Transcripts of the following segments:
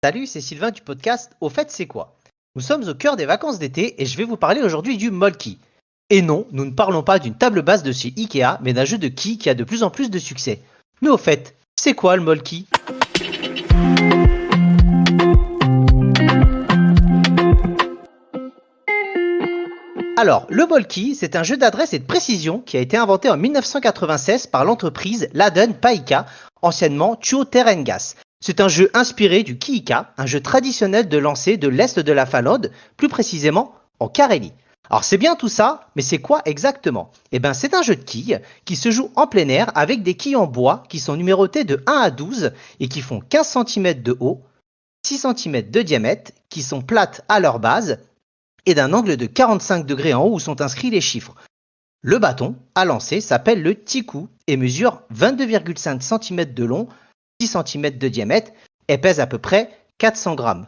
Salut, c'est Sylvain du podcast Au fait, c'est quoi? Nous sommes au cœur des vacances d'été et je vais vous parler aujourd'hui du Molki. Et non, nous ne parlons pas d'une table basse de chez Ikea, mais d'un jeu de quilles qui a de plus en plus de succès. Mais au fait, c'est quoi le Molki? Alors, le Molki, c'est un jeu d'adresse et de précision qui a été inventé en 1996 par l'entreprise Laden Paika, anciennement Chuo Terengas. C'est un jeu inspiré du Kiika, un jeu traditionnel de lancer de l'est de la Finlande, plus précisément en Carélie. Alors c'est bien tout ça, mais c'est quoi exactement? Eh bien c'est un jeu de quilles qui se joue en plein air avec des quilles en bois qui sont numérotées de 1 à 12 et qui font 15 cm de haut, 6 cm de diamètre, qui sont plates à leur base et d'un angle de 45 degrés en haut où sont inscrits les chiffres. Le bâton à lancer s'appelle le tiku et mesure 22,5 cm de long, 6 cm de diamètre et pèse à peu près 400 grammes.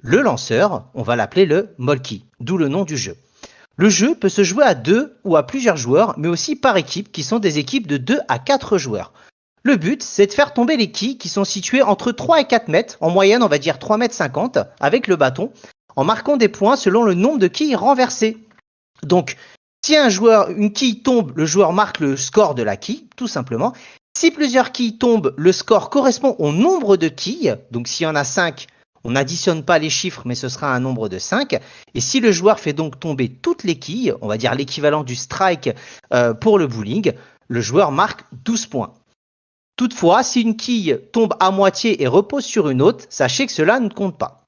Le lanceur, on va l'appeler le Molki, d'où le nom du jeu. Le jeu peut se jouer à 2 ou à plusieurs joueurs, mais aussi par équipe, qui sont des équipes de 2 à 4 joueurs. Le but, c'est de faire tomber les quilles qui sont situées entre 3 et 4 mètres, en moyenne on va dire 3,50 m, avec le bâton, en marquant des points selon le nombre de quilles renversées. Donc, si une quille tombe, le joueur marque le score de la quille, tout simplement. Si plusieurs quilles tombent, le score correspond au nombre de quilles. Donc s'il y en a 5, on n'additionne pas les chiffres, mais ce sera un nombre de 5. Et si le joueur fait donc tomber toutes les quilles, on va dire l'équivalent du strike pour le bowling, le joueur marque 12 points. Toutefois, si une quille tombe à moitié et repose sur une autre, sachez que cela ne compte pas.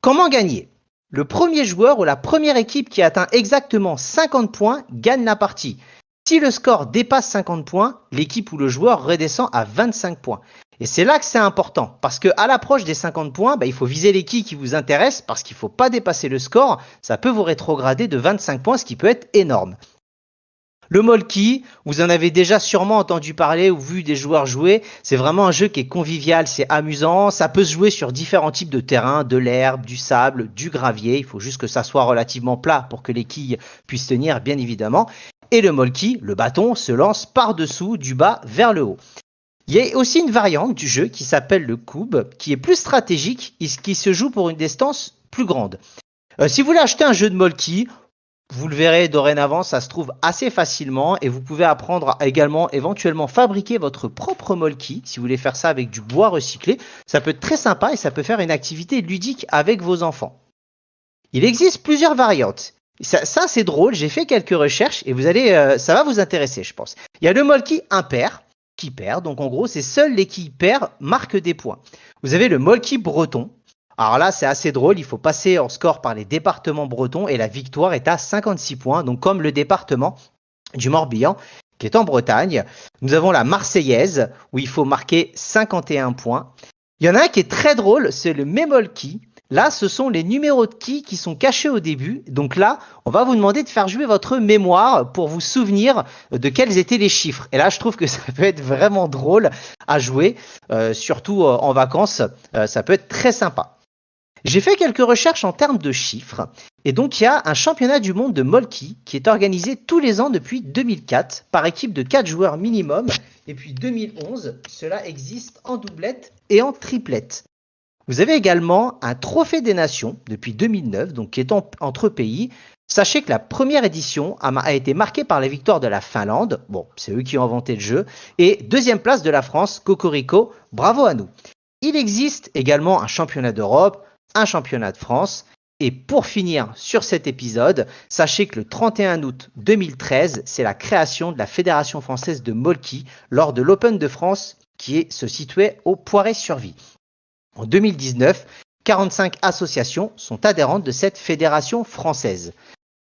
Comment gagner? Le premier joueur ou la première équipe qui atteint exactement 50 points gagne la partie. Si le score dépasse 50 points, l'équipe ou le joueur redescend à 25 points. Et c'est là que c'est important, parce qu'à l'approche des 50 points, il faut viser les quilles qui vous intéressent, parce qu'il ne faut pas dépasser le score, ça peut vous rétrograder de 25 points, ce qui peut être énorme. Le Molki, vous en avez déjà sûrement entendu parler ou vu des joueurs jouer, c'est vraiment un jeu qui est convivial, c'est amusant, ça peut se jouer sur différents types de terrain, de l'herbe, du sable, du gravier, il faut juste que ça soit relativement plat pour que les quilles puissent tenir bien évidemment. Et le Molki, le bâton, se lance par-dessous, du bas vers le haut. Il y a aussi une variante du jeu qui s'appelle le Cube, qui est plus stratégique et qui se joue pour une distance plus grande. Si vous voulez acheter un jeu de Molki, vous le verrez dorénavant, ça se trouve assez facilement et vous pouvez apprendre à également éventuellement fabriquer votre propre Molki si vous voulez faire ça avec du bois recyclé. Ça peut être très sympa et ça peut faire une activité ludique avec vos enfants. Il existe plusieurs variantes. Ça c'est drôle, j'ai fait quelques recherches et ça va vous intéresser je pense. Il y a le Molki impair qui perd, donc en gros c'est seules les quilles paires marquent des points. Vous avez le Molki breton. Alors là, c'est assez drôle, il faut passer en score par les départements bretons et la victoire est à 56 points, donc comme le département du Morbihan qui est en Bretagne. Nous avons la Marseillaise où il faut marquer 51 points. Il y en a un qui est très drôle, c'est le Mémolki. Là, ce sont les numéros de quilles qui sont cachés au début. Donc là, on va vous demander de faire jouer votre mémoire pour vous souvenir de quels étaient les chiffres. Et là, je trouve que ça peut être vraiment drôle à jouer, surtout en vacances. Ça peut être très sympa. J'ai fait quelques recherches en termes de chiffres et donc il y a un championnat du monde de Molki qui est organisé tous les ans depuis 2004 par équipe de 4 joueurs minimum et puis 2011, cela existe en doublette et en triplette. Vous avez également un trophée des nations depuis 2009 donc qui est entre pays. Sachez que la première édition a été marquée par la victoire de la Finlande, bon c'est eux qui ont inventé le jeu, et deuxième place de la France, Cocorico, bravo à nous. Il existe également un championnat d'Europe, un championnat de France. Et pour finir sur cet épisode, sachez que le 31 août 2013, c'est la création de la Fédération française de Molki lors de l'Open de France qui se situait au Poiré-sur-Vie. En 2019, 45 associations sont adhérentes de cette fédération française.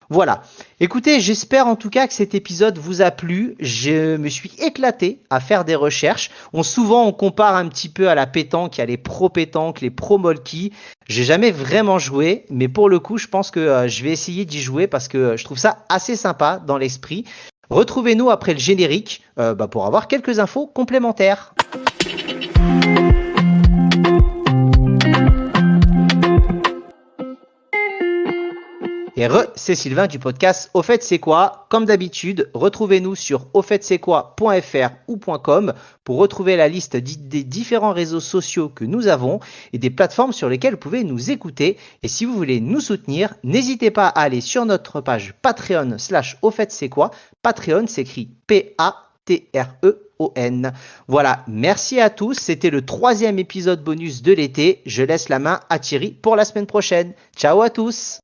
Voilà. Écoutez, j'espère en tout cas que cet épisode vous a plu. Je me suis éclaté à faire des recherches. Souvent, on compare un petit peu à la pétanque. Il y a les pro pétanque, les pro Molki. J'ai jamais vraiment joué, mais pour le coup, je pense que je vais essayer d'y jouer parce que je trouve ça assez sympa dans l'esprit. Retrouvez-nous après le générique pour avoir quelques infos complémentaires. Et c'est Sylvain du podcast Au fait c'est quoi. Comme d'habitude, retrouvez-nous sur aufaittc'estquoi.fr ou .com pour retrouver la liste des différents réseaux sociaux que nous avons et des plateformes sur lesquelles vous pouvez nous écouter. Et si vous voulez nous soutenir, n'hésitez pas à aller sur notre page Patreon /Au fait c'est quoi. Patreon s'écrit Patreon. Voilà, merci à tous. C'était le 3e épisode bonus de l'été. Je laisse la main à Thierry pour la semaine prochaine. Ciao à tous.